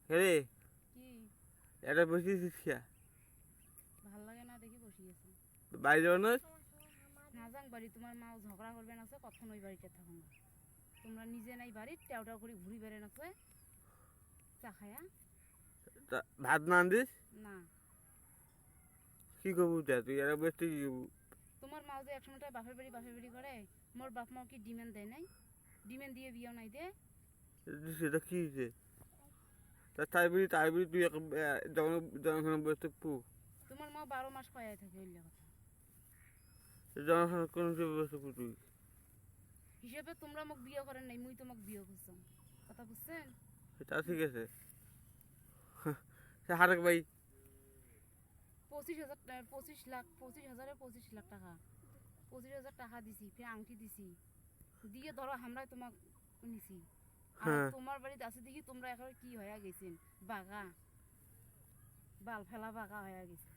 রে কি এটা বসিয়েছিস খেয়া ভাল লাগে না দেখি বসিয়েছি বাড়ি যাবো না না যাং বাড়ি তোমার মাও ঝগড়া করবেন আছে কখন ওই বাড়িতে থাকুন না তোমরা নিজে নাই বাড়ির টেও টেও করে ঘুরি বেড়েন আছে চা খায়া ভাত না আনদিস না কি করবো তুই এটা বসতে কি করবো তোমার মাও যে একসময়টা বাপের বাড়ি করে মোর বাপ মাও কি ডিমেন্ড দেয় নাই ডিমেন্ড দিয়ে বিয়েও নাই দে সেটা কি হয়েছে তাই বলি তুই জনগণ বসতে পু তোমার মা 12 মাস কয়াই থাকে ওই কথা জনগণ কোন হিসেবে বসতে পু তুই হিসেবে তোমরা মোক বিয়ে করেন নাই মুই তোমাক বিয়ে করছাম কথা বুঝছেন তা ঠিক আছে সে হারেক ভাই 25,000 টাকা 25,000 টাকা দিছি ফের আংটি দিছি দিয়ে ধরো আমরাই তোমাক নিছি আর তোমার বাড়িতে আছে দেখি তোমরা এখন কি হয়ে গেছেন বাগা বাল ফেলা বাগা হয়ে গেছে